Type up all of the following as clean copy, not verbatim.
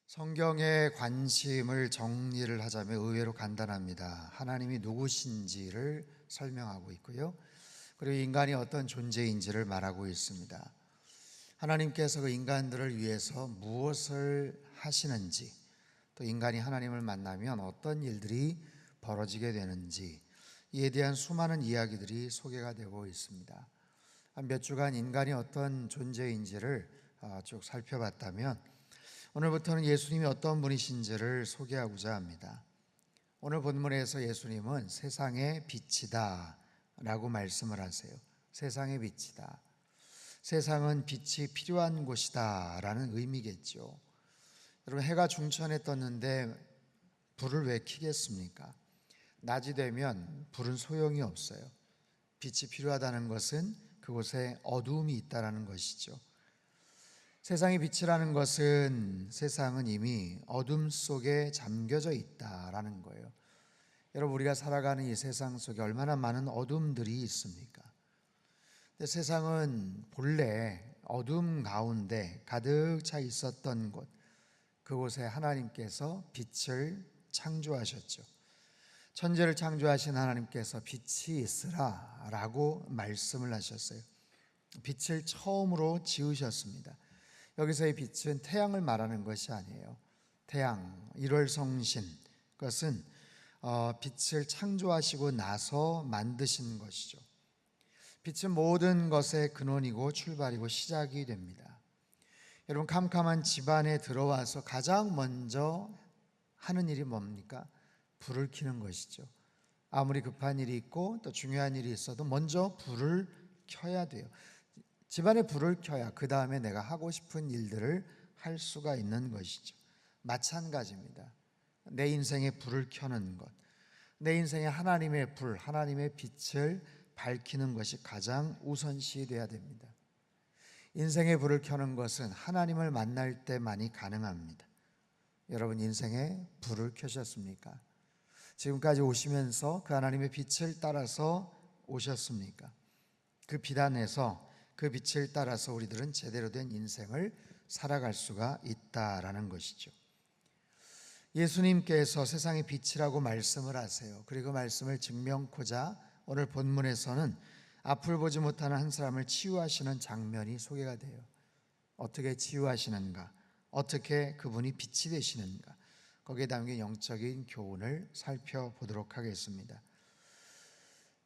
성경의 관심을 정리를 하자면 의외로 간단합니다. 하나님이 누구신지를 설명하고 있고요. 그리고 인간이 어떤 존재인지를 말하고 있습니다. 하나님께서 그 인간들을 위해서 무엇을 하시는지, 또 인간이 하나님을 만나면 어떤 일들이 벌어지게 되는지, 이에 대한 수많은 이야기들이 소개가 되고 있습니다. 한 몇 주간 인간이 어떤 존재인지를 쭉 살펴봤다면 오늘부터는 예수님이 어떤 분이신지를 소개하고자 합니다. 오늘 본문에서 예수님은 세상의 빛이다 라고 말씀을 하세요. 세상의 빛이다. 세상은 빛이 필요한 곳이다 라는 의미겠죠. 여러분, 해가 중천에 떴는데 불을 왜 켜겠습니까? 낮이 되면 불은 소용이 없어요. 빛이 필요하다는 것은 그곳에 어두움이 있다는 것이죠. 세상의 빛이라는 것은 세상은 이미 어둠 속에 잠겨져 있다라는 거예요. 여러분, 우리가 살아가는 이 세상 속에 얼마나 많은 어둠들이 있습니까? 근데 세상은 본래 어둠 가운데 가득 차 있었던 곳, 그곳에 하나님께서 빛을 창조하셨죠. 천지를 창조하신 하나님께서 빛이 있으라 라고 말씀을 하셨어요. 빛을 처음으로 지으셨습니다. 여기서의 빛은 태양을 말하는 것이 아니에요. 태양, 일월성신, 그것은 빛을 창조하시고 나서 만드신 것이죠. 빛은 모든 것의 근원이고 출발이고 시작이 됩니다. 여러분, 캄캄한 집안에 들어와서 가장 먼저 하는 일이 뭡니까? 불을 켜는 것이죠. 아무리 급한 일이 있고 또 중요한 일이 있어도 먼저 불을 켜야 돼요. 집안에 불을 켜야 그 다음에 내가 하고 싶은 일들을 할 수가 있는 것이죠. 마찬가지입니다. 내 인생에 불을 켜는 것, 내 인생에 하나님의 불, 하나님의 빛을 밝히는 것이 가장 우선시 돼야 됩니다. 인생의 불을 켜는 것은 하나님을 만날 때만이 가능합니다. 여러분, 인생에 불을 켜셨습니까? 지금까지 오시면서 그 하나님의 빛을 따라서 오셨습니까? 그 빛 안에서, 그 빛을 따라서 우리들은 제대로 된 인생을 살아갈 수가 있다라는 것이죠. 예수님께서 세상의 빛이라고 말씀을 하세요. 그리고 그 말씀을 증명코자 오늘 본문에서는 앞을 보지 못하는 한 사람을 치유하시는 장면이 소개가 돼요. 어떻게 치유하시는가? 어떻게 그분이 빛이 되시는가? 거기에 담긴 영적인 교훈을 살펴보도록 하겠습니다.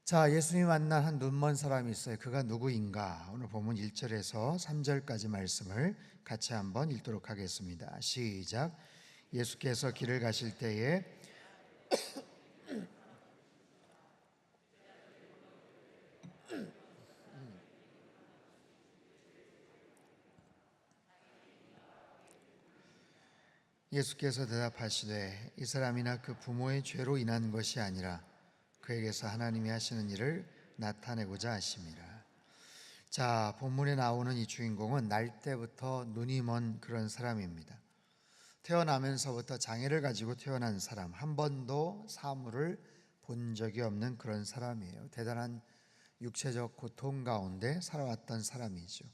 자, 예수님이 만난 한 눈먼 사람이 있어요. 그가 누구인가? 오늘 본문 1절에서 3절까지 말씀을 같이 한번 읽도록 하겠습니다. 시작. 예수께서 길을 가실 때에 예수께서 대답하시되 이 사람이나 그 부모의 죄로 인한 것이 아니라 그에게서 하나님이 하시는 일을 나타내고자 하심이라. 자, 본문에 나오는 이 주인공은 날 때부터 눈이 먼 그런 사람입니다. 태어나면서부터 장애를 가지고 태어난 사람, 한 번도 사물을 본 적이 없는 그런 사람이에요. 대단한 육체적 고통 가운데 살아왔던 사람이죠.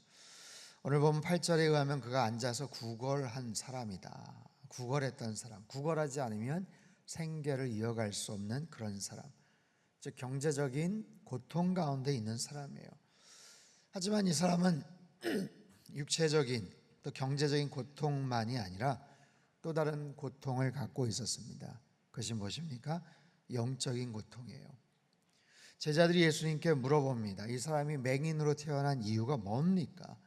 오늘 보면 8절에 의하면 그가 앉아서 구걸한 사람이다. 구걸했던 사람, 구걸하지 않으면 생계를 이어갈 수 없는 그런 사람, 즉 경제적인 고통 가운데 있는 사람이에요. 하지만 이 사람은 육체적인 또 경제적인 고통만이 아니라 또 다른 고통을 갖고 있었습니다. 그것이 무엇입니까? 영적인 고통이에요. 제자들이 예수님께 물어봅니다. 이 사람이 맹인으로 태어난 이유가 뭡니까?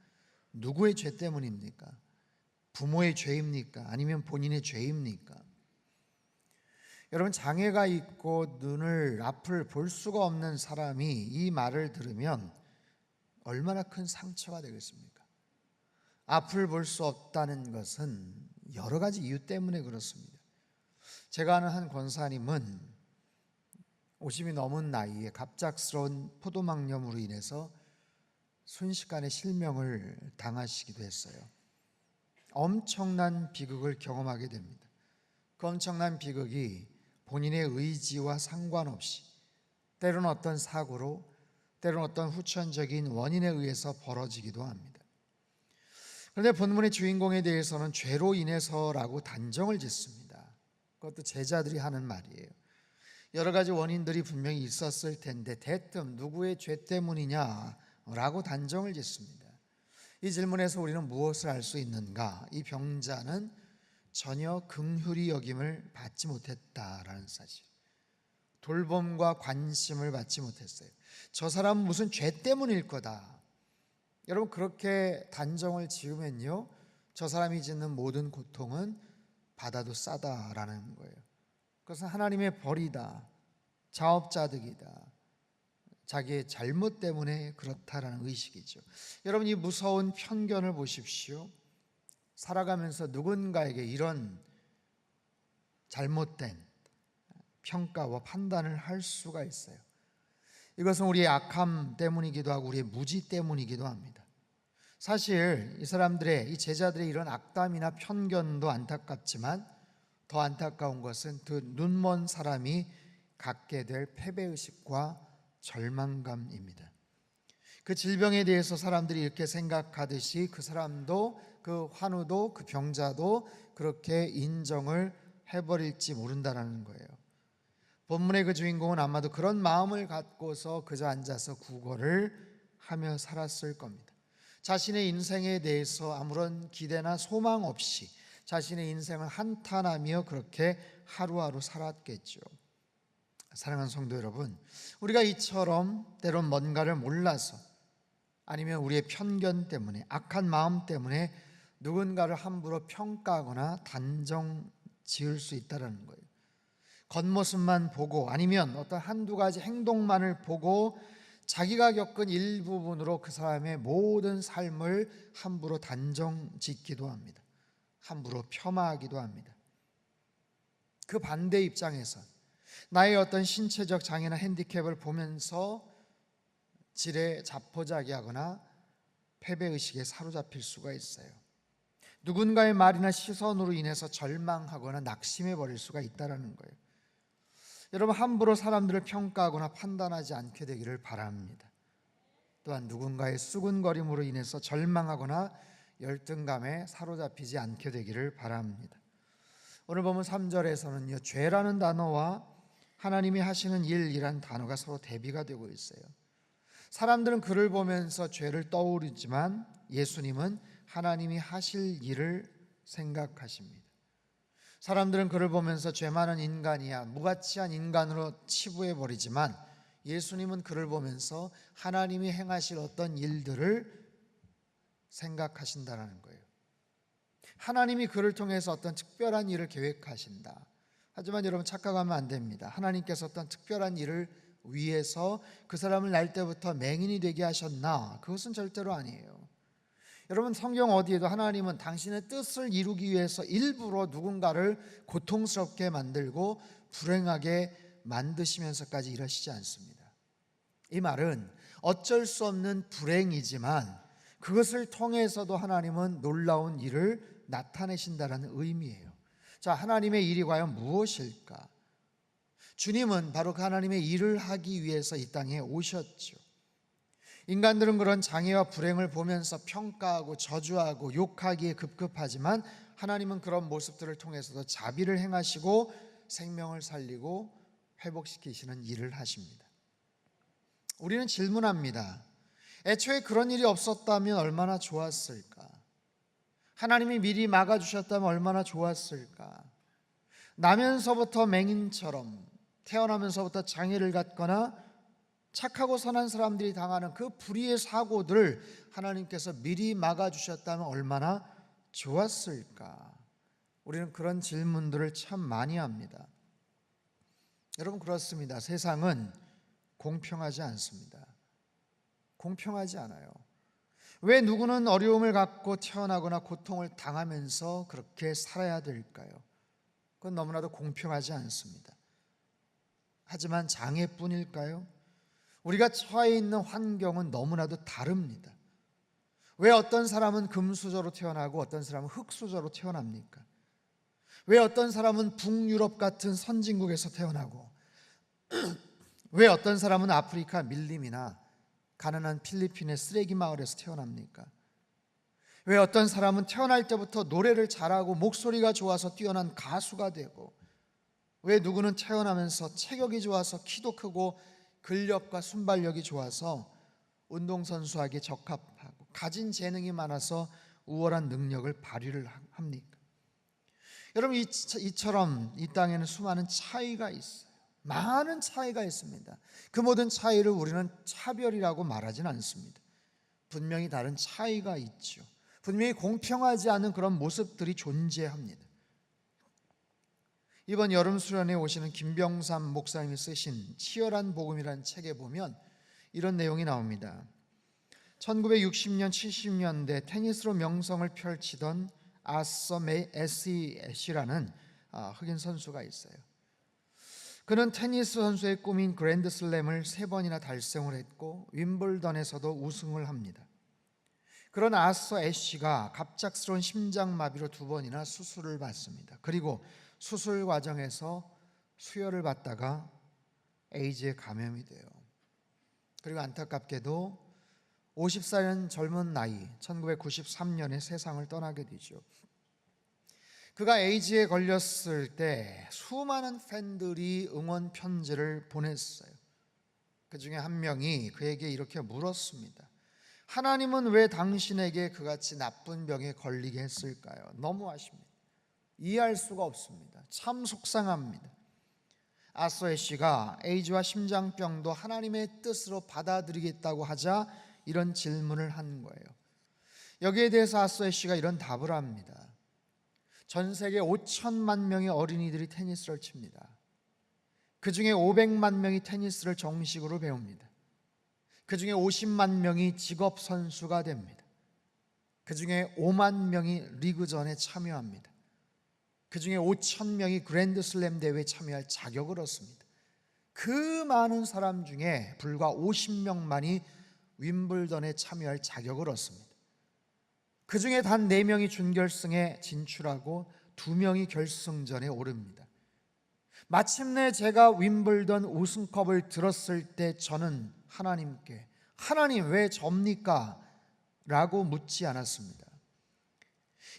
누구의 죄 때문입니까? 부모의 죄입니까? 아니면 본인의 죄입니까? 여러분, 장애가 있고 눈을 앞을 볼 수가 없는 사람이 이 말을 들으면 얼마나 큰 상처가 되겠습니까? 앞을 볼 수 없다는 것은 여러 가지 이유 때문에 그렇습니다. 제가 아는 한 권사님은 50이 넘은 나이에 갑작스러운 포도막염으로 인해서 순식간에 실명을 당하시기도 했어요. 엄청난 비극을 경험하게 됩니다. 그 엄청난 비극이 본인의 의지와 상관없이 때로는 어떤 사고로, 때로는 어떤 후천적인 원인에 의해서 벌어지기도 합니다. 그런데 본문의 주인공에 대해서는 죄로 인해서라고 단정을 짓습니다. 그것도 제자들이 하는 말이에요. 여러 가지 원인들이 분명히 있었을 텐데 대뜸 누구의 죄 때문이냐라고 단정을 짓습니다. 이 질문에서 우리는 무엇을 알 수 있는가? 이 병자는 전혀 긍휼히 여김을 받지 못했다라는 사실, 돌봄과 관심을 받지 못했어요. 저 사람은 무슨 죄 때문일 거다. 여러분, 그렇게 단정을 지으면요, 저 사람이 짓는 모든 고통은 받아도 싸다라는 거예요. 그것은 하나님의 벌이다, 자업자득이다, 자기의 잘못 때문에 그렇다라는 의식이죠. 여러분, 이 무서운 편견을 보십시오. 살아가면서 누군가에게 이런 잘못된 평가와 판단을 할 수가 있어요. 이것은 우리의 악함 때문이기도 하고 우리의 무지 때문이기도 합니다. 사실 이 사람들의, 이 제자들의 이런 악담이나 편견도 안타깝지만 더 안타까운 것은 그 눈먼 사람이 갖게 될 패배의식과 절망감입니다. 그 질병에 대해서 사람들이 이렇게 생각하듯이 그 사람도, 그 환우도, 그 병자도 그렇게 인정을 해버릴지 모른다는 거예요. 본문의 그 주인공은 아마도 그런 마음을 갖고서 그저 앉아서 구걸을 하며 살았을 겁니다. 자신의 인생에 대해서 아무런 기대나 소망 없이 자신의 인생을 한탄하며 그렇게 하루하루 살았겠죠. 사랑하는 성도 여러분, 우리가 이처럼 때론 뭔가를 몰라서 아니면 우리의 편견 때문에, 악한 마음 때문에 누군가를 함부로 평가하거나 단정 지을 수 있다는 거예요. 겉모습만 보고 아니면 어떤 한두 가지 행동만을 보고 자기가 겪은 일부분으로 그 사람의 모든 삶을 함부로 단정 짓기도 합니다. 함부로 폄하하기도 합니다. 그 반대 입장에서 나의 어떤 신체적 장애나 핸디캡을 보면서 지레 자포자기하거나 패배의식에 사로잡힐 수가 있어요. 누군가의 말이나 시선으로 인해서 절망하거나 낙심해 버릴 수가 있다는 거예요. 여러분, 함부로 사람들을 평가하거나 판단하지 않게 되기를 바랍니다. 또한 누군가의 수군거림으로 인해서 절망하거나 열등감에 사로잡히지 않게 되기를 바랍니다. 오늘 보면 3절에서는요, 죄라는 단어와 하나님이 하시는 일이란 단어가 서로 대비가 되고 있어요. 사람들은 그를 보면서 죄를 떠오르지만 예수님은 하나님이 하실 일을 생각하십니다. 사람들은 그를 보면서 죄 많은 인간이야, 무가치한 인간으로 치부해버리지만 예수님은 그를 보면서 하나님이 행하실 어떤 일들을 생각하신다는 거예요. 하나님이 그를 통해서 어떤 특별한 일을 계획하신다. 하지만 여러분, 착각하면 안 됩니다. 하나님께서 어떤 특별한 일을 위해서 그 사람을 날 때부터 맹인이 되게 하셨나? 그것은 절대로 아니에요. 여러분, 성경 어디에도 하나님은 당신의 뜻을 이루기 위해서 일부러 누군가를 고통스럽게 만들고 불행하게 만드시면서까지 이러시지 않습니다. 이 말은 어쩔 수 없는 불행이지만 그것을 통해서도 하나님은 놀라운 일을 나타내신다는 의미예요. 자, 하나님의 일이 과연 무엇일까? 주님은 바로 그 하나님의 일을 하기 위해서 이 땅에 오셨죠. 인간들은 그런 장애와 불행을 보면서 평가하고 저주하고 욕하기에 급급하지만 하나님은 그런 모습들을 통해서도 자비를 행하시고 생명을 살리고 회복시키시는 일을 하십니다. 우리는 질문합니다. 애초에 그런 일이 없었다면 얼마나 좋았을까? 하나님이 미리 막아주셨다면 얼마나 좋았을까? 나면서부터 맹인처럼, 태어나면서부터 장애를 갖거나 착하고 선한 사람들이 당하는 그 불의의 사고들을 하나님께서 미리 막아주셨다면 얼마나 좋았을까? 우리는 그런 질문들을 참 많이 합니다. 여러분, 그렇습니다. 세상은 공평하지 않습니다. 공평하지 않아요. 왜 누구는 어려움을 갖고 태어나거나 고통을 당하면서 그렇게 살아야 될까요? 그건 너무나도 공평하지 않습니다. 하지만 장애뿐일까요? 우리가 처해 있는 환경은 너무나도 다릅니다. 왜 어떤 사람은 금수저로 태어나고 어떤 사람은 흙수저로 태어납니까? 왜 어떤 사람은 북유럽 같은 선진국에서 태어나고 왜 어떤 사람은 아프리카 밀림이나 가난한 필리핀의 쓰레기 마을에서 태어납니까? 왜 어떤 사람은 태어날 때부터 노래를 잘하고 목소리가 좋아서 뛰어난 가수가 되고, 왜 누구는 태어나면서 체격이 좋아서 키도 크고 근력과 순발력이 좋아서 운동선수에게 적합하고 가진 재능이 많아서 우월한 능력을 발휘를 합니까? 여러분, 이처럼 이 땅에는 수많은 차이가 있어요. 많은 차이가 있습니다. 그 모든 차이를 우리는 차별이라고 말하지는 않습니다. 분명히 다른 차이가 있죠. 분명히 공평하지 않은 그런 모습들이 존재합니다. 이번 여름 수련회에 오시는 김병삼 목사님이 쓰신 치열한 복음이라는 책에 보면 이런 내용이 나옵니다. 1960년 70년대 테니스로 명성을 펼치던 아서 에시라는 흑인 선수가 있어요. 그는 테니스 선수의 꿈인 그랜드슬램을 3번이나 달성을 했고 윈블던에서도 우승을 합니다. 그런 아서 애쉬가 갑작스러운 심장마비로 2번이나 수술을 받습니다. 그리고 수술 과정에서 수혈을 받다가 에이즈에 감염이 돼요. 그리고 안타깝게도 50살은 젊은 나이 1993년에 세상을 떠나게 되죠. 그가 에이즈에 걸렸을 때 수많은 팬들이 응원 편지를 보냈어요. 그 중에 한 명이 그에게 이렇게 물었습니다. 하나님은 왜 당신에게 그같이 나쁜 병에 걸리게 했을까요? 너무 아쉽니다. 이해할 수가 없습니다. 참 속상합니다. 아서의 씨가 에이즈와 심장병도 하나님의 뜻으로 받아들이겠다고 하자 이런 질문을 한 거예요. 여기에 대해서 아서의 씨가 이런 답을 합니다. 전 세계 5천만 명의 어린이들이 테니스를 칩니다. 그 중에 500만 명이 테니스를 정식으로 배웁니다. 그 중에 50만 명이 직업 선수가 됩니다. 그 중에 5만 명이 리그전에 참여합니다. 그 중에 5천 명이 그랜드슬램 대회에 참여할 자격을 얻습니다. 그 많은 사람 중에 불과 50명만이 윈블던에 참여할 자격을 얻습니다. 그 중에 단 4명이 준결승에 진출하고 2명이 결승전에 오릅니다. 마침내 제가 윈블던 우승컵을 들었을 때 저는 하나님께 하나님 왜 접니까? 라고 묻지 않았습니다.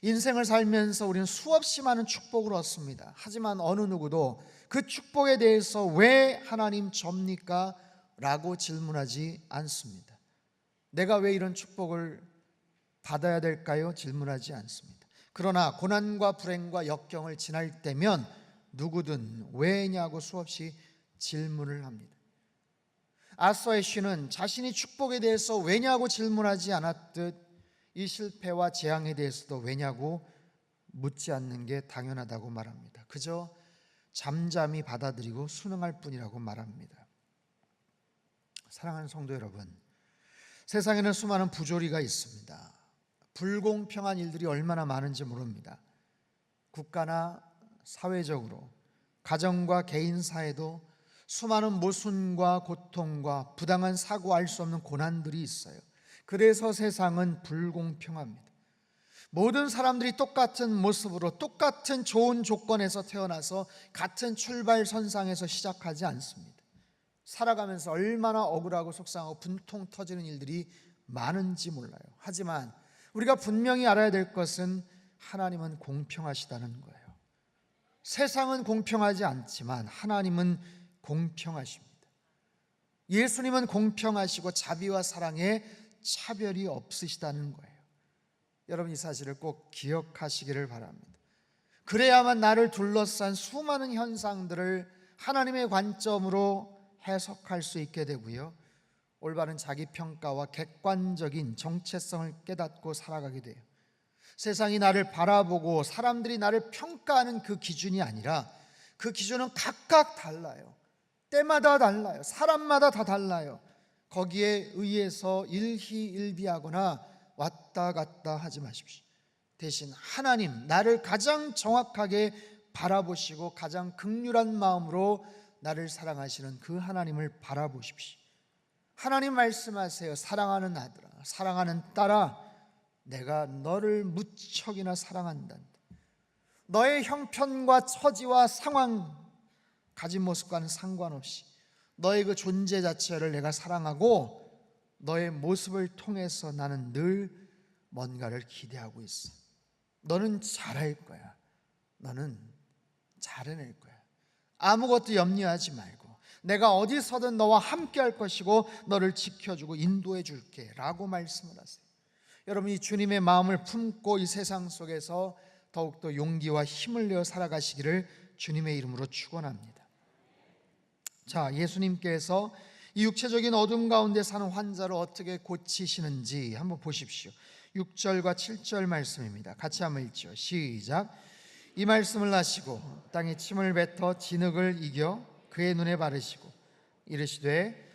인생을 살면서 우리는 수없이 많은 축복을 얻습니다. 하지만 어느 누구도 그 축복에 대해서 왜 하나님 접니까? 라고 질문하지 않습니다. 내가 왜 이런 축복을 받아야 될까요? 질문하지 않습니다. 그러나 고난과 불행과 역경을 지날 때면 누구든 왜냐고 수없이 질문을 합니다. 아서의 씨는 자신이 축복에 대해서 왜냐고 질문하지 않았듯 이 실패와 재앙에 대해서도 왜냐고 묻지 않는 게 당연하다고 말합니다. 그저 잠잠히 받아들이고 순응할 뿐이라고 말합니다. 사랑하는 성도 여러분, 세상에는 수많은 부조리가 있습니다. 불공평한 일들이 얼마나 많은지 모릅니다. 국가나 사회적으로, 가정과 개인 사회도 수많은 모순과 고통과 부당한 사고 알 수 없는 고난들이 있어요. 그래서 세상은 불공평합니다. 모든 사람들이 똑같은 모습으로 똑같은 좋은 조건에서 태어나서 같은 출발선상에서 시작하지 않습니다. 살아가면서 얼마나 억울하고 속상하고 분통 터지는 일들이 많은지 몰라요. 하지만 우리가 분명히 알아야 될 것은 하나님은 공평하시다는 거예요. 세상은 공평하지 않지만 하나님은 공평하십니다. 예수님은 공평하시고 자비와 사랑에 차별이 없으시다는 거예요. 여러분, 이 사실을 꼭 기억하시기를 바랍니다. 그래야만 나를 둘러싼 수많은 현상들을 하나님의 관점으로 해석할 수 있게 되고요, 올바른 자기평가와 객관적인 정체성을 깨닫고 살아가게 돼요. 세상이 나를 바라보고 사람들이 나를 평가하는 그 기준이 아니라 그 기준은 각각 달라요. 때마다 달라요. 사람마다 다 달라요. 거기에 의해서 일희일비하거나 왔다 갔다 하지 마십시오. 대신 하나님, 나를 가장 정확하게 바라보시고 가장 긍휼한 마음으로 나를 사랑하시는 그 하나님을 바라보십시오. 하나님 말씀하세요. 사랑하는 아들아, 사랑하는 딸아, 내가 너를 무척이나 사랑한다. 너의 형편과 처지와 상황, 가진 모습과는 상관없이 너의 그 존재 자체를 내가 사랑하고 너의 모습을 통해서 나는 늘 뭔가를 기대하고 있어. 너는 잘할 거야. 너는 잘해낼 거야. 아무것도 염려하지 말고 내가 어디서든 너와 함께 할 것이고 너를 지켜주고 인도해 줄게 라고 말씀을 하세요. 여러분, 이 주님의 마음을 품고 이 세상 속에서 더욱더 용기와 힘을 내어 살아가시기를 주님의 이름으로 축원합니다. 자, 예수님께서 이 육체적인 어둠 가운데 사는 환자를 어떻게 고치시는지 한번 보십시오. 6절과 7절 말씀입니다. 같이 한번 읽죠. 시작. 이 말씀을 하시고 땅에 침을 뱉어 진흙을 이겨 그의 눈에 바르시고 이르시되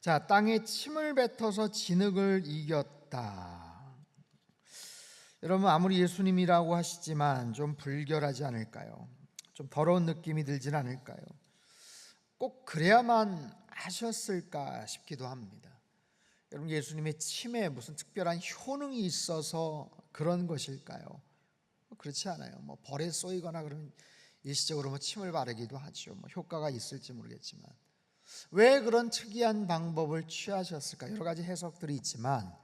자, 땅에 침을 뱉어서 진흙을 이겼다. 여러분, 아무리 예수님이라고 하시지만 좀 불결하지 않을까요? 좀 더러운 느낌이 들진 않을까요? 꼭 그래야만 하셨을까 싶기도 합니다. 여러분, 예수님의 침에 무슨 특별한 효능이 있어서 그런 것일까요? 그렇지 않아요. 뭐 벌에 쏘이거나 그러면 일시적으로 침을 바르기도 하죠. 효과가 있을지 모르겠지만 왜 그런 특이한 방법을 취하셨을까? 여러 가지 해석들이 있지만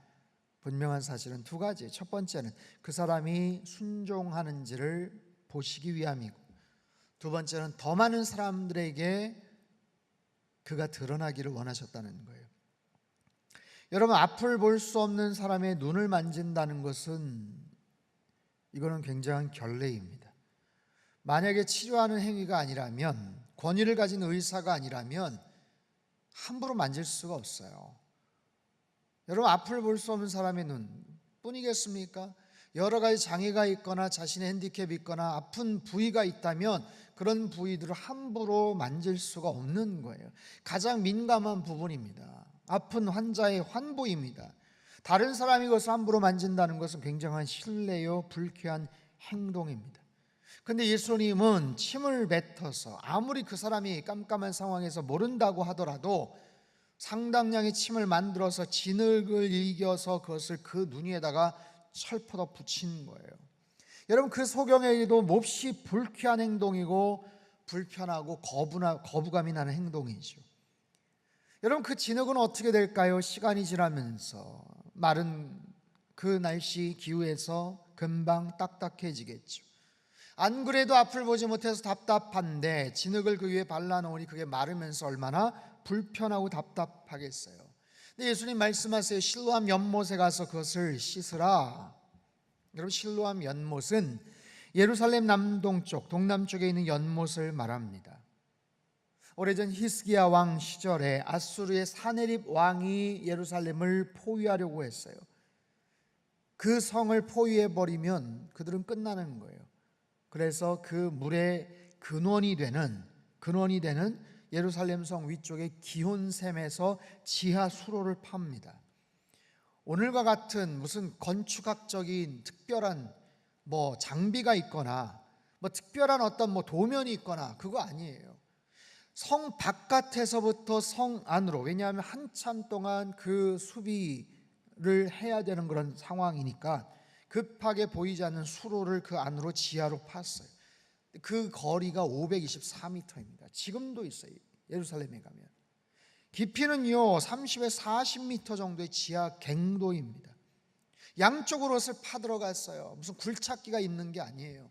분명한 사실은 두 가지. 첫 번째는 그 사람이 순종하는지를 보시기 위함이고, 두 번째는 더 많은 사람들에게 그가 드러나기를 원하셨다는 거예요. 여러분, 앞을 볼 수 없는 사람의 눈을 만진다는 것은 이거는 굉장한 결례입니다. 만약에 치료하는 행위가 아니라면, 권위를 가진 의사가 아니라면 함부로 만질 수가 없어요. 여러분, 앞을 볼 수 없는 사람의 눈 뿐이겠습니까? 여러 가지 장애가 있거나 자신의 핸디캡이 있거나 아픈 부위가 있다면 그런 부위들을 함부로 만질 수가 없는 거예요. 가장 민감한 부분입니다. 아픈 환자의 환부입니다. 다른 사람이 그것을 함부로 만진다는 것은 굉장한 실례요 불쾌한 행동입니다. 근데 예수님은 침을 뱉어서 아무리 그 사람이 깜깜한 상황에서 모른다고 하더라도 상당량의 침을 만들어서 진흙을 이겨서 그것을 그 눈 위에다가 철퍼덕 붙인 거예요. 여러분, 그 소경에게도 몹시 불쾌한 행동이고 불편하고 거부감이 나는 행동이죠. 여러분, 그 진흙은 어떻게 될까요? 시간이 지나면서 마른 그 날씨 기후에서 금방 딱딱해지겠죠. 안 그래도 앞을 보지 못해서 답답한데 진흙을 그 위에 발라놓으니 그게 마르면서 얼마나 불편하고 답답하겠어요. 근데 예수님 말씀하세요. 실로암 연못에 가서 그것을 씻으라. 여러분, 실로암 연못은 예루살렘 남동쪽, 동남쪽에 있는 연못을 말합니다. 오래전 히스기야 왕 시절에 아수르의 사네립 왕이 예루살렘을 포위하려고 했어요. 그 성을 포위해버리면 그들은 끝나는 거예요. 그래서 그 물의 근원이 되는 예루살렘 성 위쪽의 기혼샘에서 지하 수로를 팝니다. 오늘과 같은 무슨 건축학적인 특별한 장비가 있거나 특별한 어떤 도면이 있거나 그거 아니에요. 성 바깥에서부터 성 안으로, 왜냐하면 한참 동안 그 수비를 해야 되는 그런 상황이니까 급하게 보이지 않는 수로를 그 안으로 지하로 팠어요. 그 거리가 524m입니다. 지금도 있어요. 예루살렘에 가면 깊이는요 30에서 40m 정도의 지하 갱도입니다. 양쪽으로 것을 파들어갔어요. 무슨 굴착기가 있는 게 아니에요.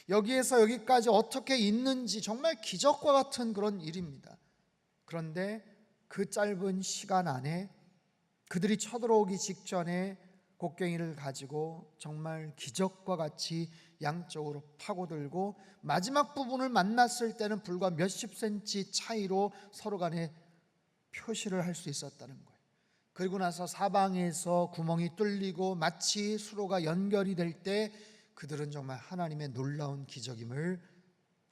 여기에서 여기까지 어떻게 있는지 정말 기적과 같은 그런 일입니다. 그런데 그 짧은 시간 안에 그들이 쳐들어오기 직전에 곡괭이를 가지고 정말 기적과 같이 양쪽으로 파고들고 마지막 부분을 만났을 때는 불과 몇십 센치 차이로 서로 간에 표시를 할 수 있었다는 거예요. 그리고 나서 사방에서 구멍이 뚫리고 마치 수로가 연결이 될 때 그들은 정말 하나님의 놀라운 기적임을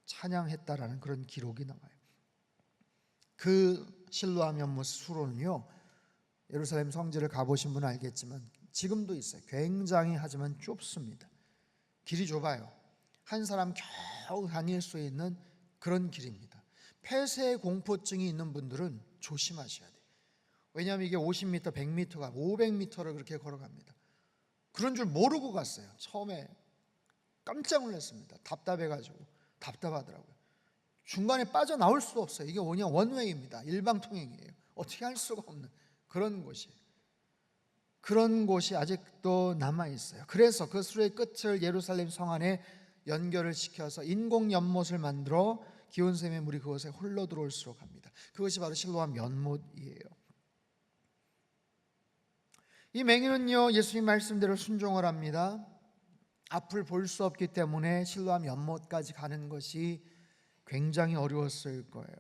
찬양했다라는 그런 기록이 나와요. 그 실로암 연못 수로는요, 예루살렘 성지를 가보신 분은 알겠지만 지금도 있어요. 굉장히 하지만 좁습니다. 길이 좁아요. 한 사람 겨우 다닐 수 있는 그런 길입니다. 폐쇄 공포증이 있는 분들은 조심하셔야 돼요. 왜냐하면 이게 50m, 100m가 500m를 그렇게 걸어갑니다. 그런 줄 모르고 갔어요. 처음에 깜짝 놀랐습니다. 답답해가지고 답답하더라고요. 중간에 빠져나올 수 없어요. 이게 그냥 원웨이입니다. 일방통행이에요. 어떻게 할 수가 없는 그런 곳이 아직도 남아있어요. 그래서 그 수로의 끝을 예루살렘 성 안에 연결을 시켜서 인공 연못을 만들어 기온샘의 물이 그곳에 홀로 들어올수록 합니다. 그것이 바로 실로암 연못이에요. 이 맹인은요, 예수님 말씀대로 순종을 합니다. 앞을 볼 수 없기 때문에 실로암 연못까지 가는 것이 굉장히 어려웠을 거예요.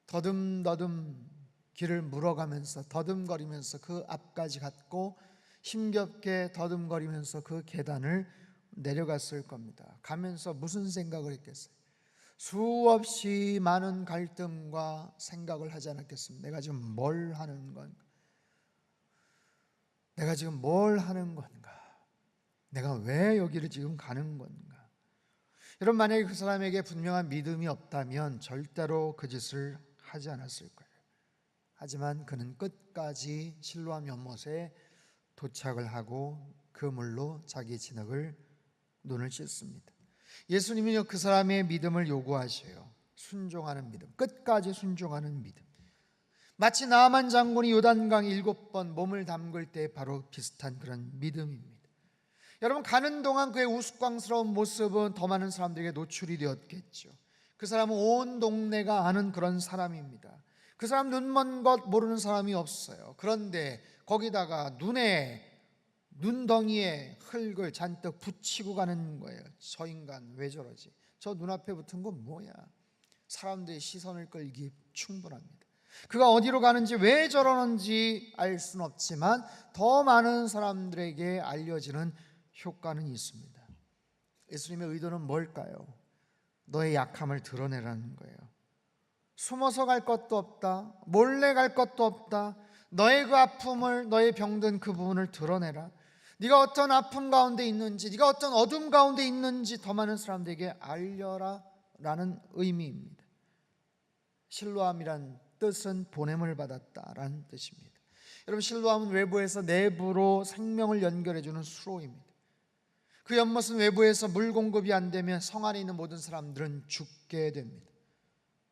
더듬더듬 길을 물어가면서 더듬거리면서 그 앞까지 갔고 힘겹게 더듬거리면서 그 계단을 내려갔을 겁니다. 가면서 무슨 생각을 했겠어요? 수없이 많은 갈등과 생각을 하지 않았겠습니까? 내가 지금 뭘 하는 건가? 내가 지금 뭘 하는 건가? 내가 왜 여기를 지금 가는 건가? 여러분, 만약에 그 사람에게 분명한 믿음이 없다면 절대로 그 짓을 하지 않았을 거예요. 하지만 그는 끝까지 실로암 연못에 도착을 하고 그 물로 자기 진흙을 눈을 씻습니다. 예수님은요, 그 사람의 믿음을 요구하셔요. 순종하는 믿음, 끝까지 순종하는 믿음. 마치 나아만 장군이 요단강 7번 몸을 담글 때 바로 비슷한 그런 믿음입니다. 여러분, 가는 동안 그의 우스꽝스러운 모습은 더 많은 사람들에게 노출이 되었겠죠. 그 사람은 온 동네가 아는 그런 사람입니다. 그 사람 눈먼 것 모르는 사람이 없어요. 그런데 거기다가 눈덩이에 흙을 잔뜩 붙이고 가는 거예요. 저 인간 왜 저러지? 저 눈앞에 붙은 건 뭐야? 사람들의 시선을 끌기 충분합니다. 그가 어디로 가는지 왜 저러는지 알 수는 없지만 더 많은 사람들에게 알려지는 효과는 있습니다. 예수님의 의도는 뭘까요? 너의 약함을 드러내라는 거예요. 숨어서 갈 것도 없다, 몰래 갈 것도 없다. 너의 그 아픔을, 너의 병든 그 부분을 드러내라. 네가 어떤 아픔 가운데 있는지, 네가 어떤 어둠 가운데 있는지 더 많은 사람들에게 알려라 라는 의미입니다. 실로암이란 뜻은 보냄을 받았다라는 뜻입니다. 여러분, 실로암은 외부에서 내부로 생명을 연결해주는 수로입니다. 그 연못은 외부에서 물 공급이 안 되면 성 안에 있는 모든 사람들은 죽게 됩니다.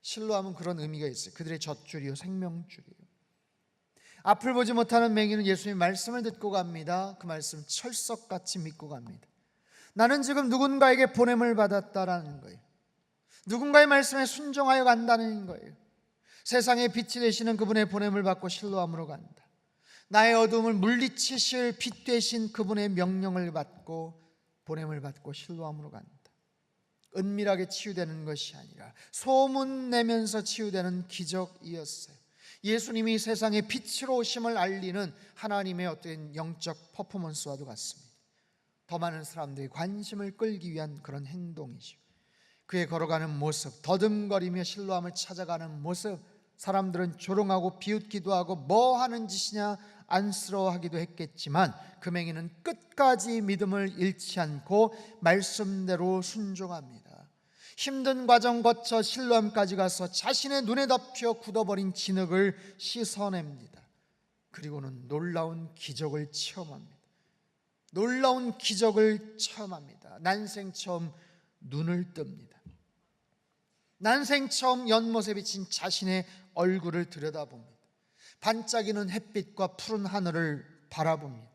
실로암은 그런 의미가 있어요. 그들의 젖줄이요, 생명줄이에요. 앞을 보지 못하는 맹인은 예수님의 말씀을 듣고 갑니다. 그 말씀 철석같이 믿고 갑니다. 나는 지금 누군가에게 보냄을 받았다라는 거예요. 누군가의 말씀에 순종하여 간다는 거예요. 세상의 빛이 되시는 그분의 보냄을 받고 실로암으로 간다. 나의 어둠을 물리치실 빛 되신 그분의 명령을 받고 보냄을 받고 실로암으로 간다. 은밀하게 치유되는 것이 아니라 소문내면서 치유되는 기적이었어요. 예수님이 세상의 빛으로 오심을 알리는 하나님의 어떤 영적 퍼포먼스와도 같습니다. 더 많은 사람들이 관심을 끌기 위한 그런 행동이죠. 그의 걸어가는 모습, 더듬거리며 실로암을 찾아가는 모습, 사람들은 조롱하고 비웃기도 하고 뭐 하는 짓이냐 안쓰러워하기도 했겠지만 그 맹인은 끝까지 믿음을 잃지 않고 말씀대로 순종합니다. 힘든 과정 거쳐 실로암까지 가서 자신의 눈에 덮여 굳어버린 진흙을 씻어냅니다. 그리고는 놀라운 기적을 체험합니다. 놀라운 기적을 체험합니다. 난생 처음 눈을 뜹니다. 난생 처음 연못에 비친 자신의 얼굴을 들여다봅니다. 반짝이는 햇빛과 푸른 하늘을 바라봅니다.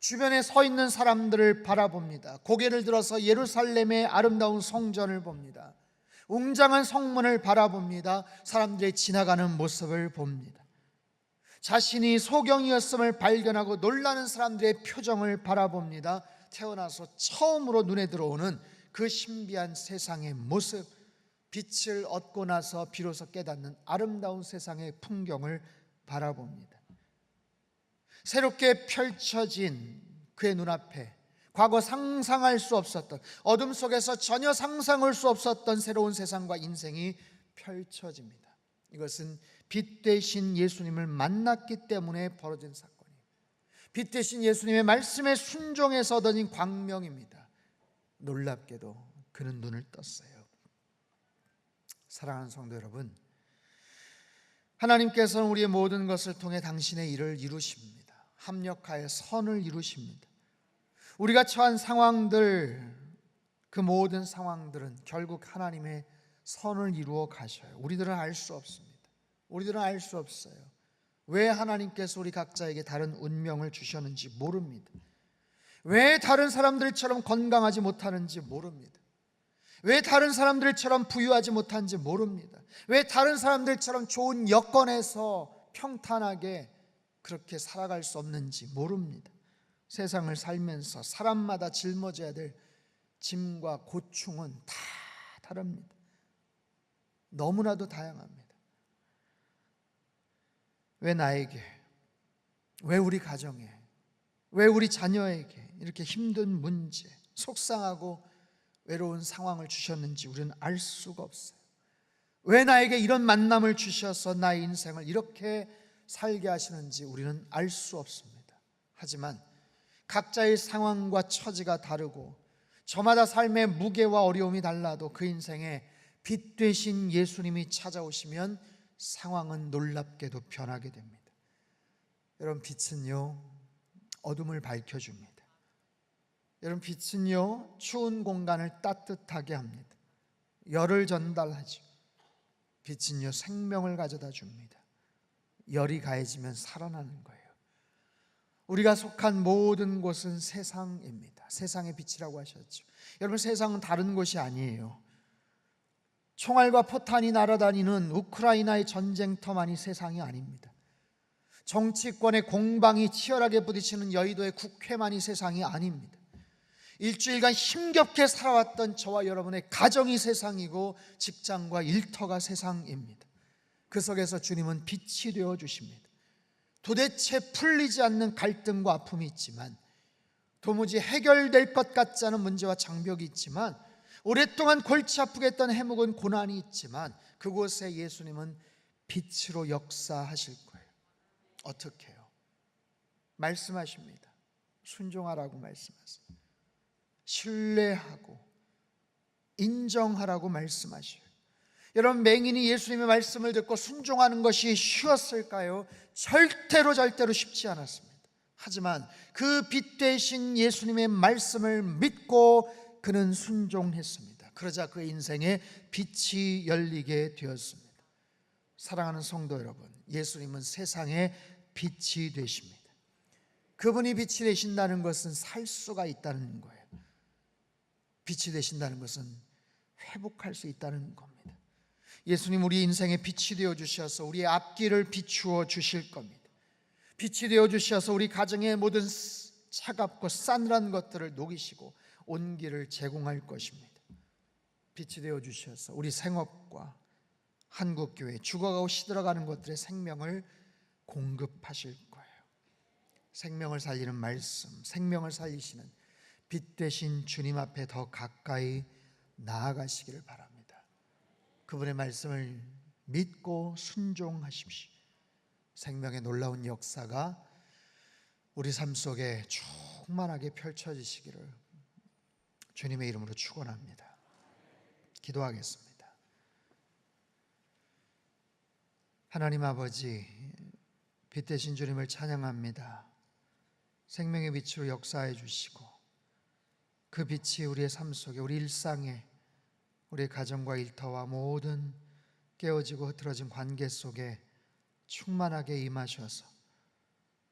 주변에 서 있는 사람들을 바라봅니다. 고개를 들어서 예루살렘의 아름다운 성전을 봅니다. 웅장한 성문을 바라봅니다. 사람들이 지나가는 모습을 봅니다. 자신이 소경이었음을 발견하고 놀라는 사람들의 표정을 바라봅니다. 태어나서 처음으로 눈에 들어오는 그 신비한 세상의 모습, 빛을 얻고 나서 비로소 깨닫는 아름다운 세상의 풍경을 바라봅니다. 새롭게 펼쳐진 그의 눈앞에 과거 상상할 수 없었던, 어둠 속에서 전혀 상상할 수 없었던 새로운 세상과 인생이 펼쳐집니다. 이것은 빛 되신 예수님을 만났기 때문에 벌어진 사건이에요. 빛 되신 예수님의 말씀에 순종해서 얻어진 광명입니다. 놀랍게도 그는 눈을 떴어요. 사랑하는 성도 여러분, 하나님께서는 우리의 모든 것을 통해 당신의 일을 이루십니다. 합력하여 선을 이루십니다. 우리가 처한 상황들, 그 모든 상황들은 결국 하나님의 선을 이루어 가셔요. 우리들은 알 수 없습니다. 우리들은 알 수 없어요. 왜 하나님께서 우리 각자에게 다른 운명을 주셨는지 모릅니다. 왜 다른 사람들처럼 건강하지 못하는지 모릅니다. 왜 다른 사람들처럼 부유하지 못한지 모릅니다. 왜 다른 사람들처럼 좋은 여건에서 평탄하게 그렇게 살아갈 수 없는지 모릅니다. 세상을 살면서 사람마다 짊어져야 될 짐과 고충은 다 다릅니다. 너무나도 다양합니다. 왜 나에게, 왜 우리 가정에, 왜 우리 자녀에게 이렇게 힘든 문제, 속상하고 외로운 상황을 주셨는지 우리는 알 수가 없어요. 왜 나에게 이런 만남을 주셔서 나의 인생을 이렇게 살게 하시는지 우리는 알 수 없습니다. 하지만 각자의 상황과 처지가 다르고 저마다 삶의 무게와 어려움이 달라도 그 인생에 빛 되신 예수님이 찾아오시면 상황은 놀랍게도 변하게 됩니다. 여러분, 빛은요 어둠을 밝혀줍니다. 여러분, 빛은요 추운 공간을 따뜻하게 합니다. 열을 전달하죠. 빛은요 생명을 가져다 줍니다. 열이 가해지면 살아나는 거예요. 우리가 속한 모든 곳은 세상입니다. 세상의 빛이라고 하셨죠. 여러분, 세상은 다른 곳이 아니에요. 총알과 포탄이 날아다니는 우크라이나의 전쟁터만이 세상이 아닙니다. 정치권의 공방이 치열하게 부딪히는 여의도의 국회만이 세상이 아닙니다. 일주일간 힘겹게 살아왔던 저와 여러분의 가정이 세상이고 직장과 일터가 세상입니다. 그 속에서 주님은 빛이 되어 주십니다. 도대체 풀리지 않는 갈등과 아픔이 있지만, 도무지 해결될 것 같지 않은 문제와 장벽이 있지만, 오랫동안 골치 아프게 했던 해묵은 고난이 있지만 그곳에 예수님은 빛으로 역사하실 거예요. 어떻게 해요? 말씀하십니다. 순종하라고 말씀하세요. 신뢰하고 인정하라고 말씀하셔요. 여러분, 맹인이 예수님의 말씀을 듣고 순종하는 것이 쉬웠을까요? 절대로 쉽지 않았습니다. 하지만 그 빛 되신 예수님의 말씀을 믿고 그는 순종했습니다. 그러자 그 인생에 빛이 열리게 되었습니다. 사랑하는 성도 여러분, 예수님은 세상의 빛이 되십니다. 그분이 빛이 되신다는 것은 살 수가 있다는 거예요. 빛이 되신다는 것은 회복할 수 있다는 겁니다. 예수님, 우리 인생에 빛이 되어 주셔서 우리의 앞길을 비추어 주실 겁니다. 빛이 되어 주셔서 우리 가정의 모든 차갑고 싸늘한 것들을 녹이시고 온기를 제공할 것입니다. 빛이 되어 주셔서 우리 생업과 한국교회 죽어가고 시들어가는 것들의 생명을 공급하실 거예요. 생명을 살리는 말씀, 생명을 살리시는 빛 되신 주님 앞에 더 가까이 나아가시기를 바랍니다. 그분의 말씀을 믿고 순종하십시오. 생명의 놀라운 역사가 우리 삶 속에 충만하게 펼쳐지시기를 주님의 이름으로 축원합니다. 기도하겠습니다. 하나님 아버지, 빛 되신 주님을 찬양합니다. 생명의 빛으로 역사해 주시고 그 빛이 우리의 삶 속에, 우리 일상에, 우리 가정과 일터와 모든 깨어지고 흐트러진 관계 속에 충만하게 임하셔서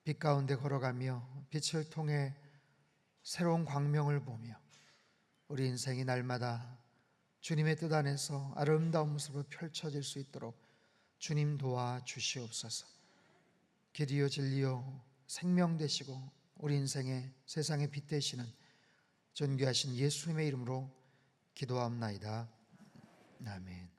빛 가운데 걸어가며 빛을 통해 새로운 광명을 보며 우리 인생이 날마다 주님의 뜻 안에서 아름다운 모습으로 펼쳐질 수 있도록 주님 도와주시옵소서. 길이요 진리요 생명 되시고 우리 인생의 세상의 빛 되시는 존귀하신 예수님의 이름으로 기도합나이다. 아멘.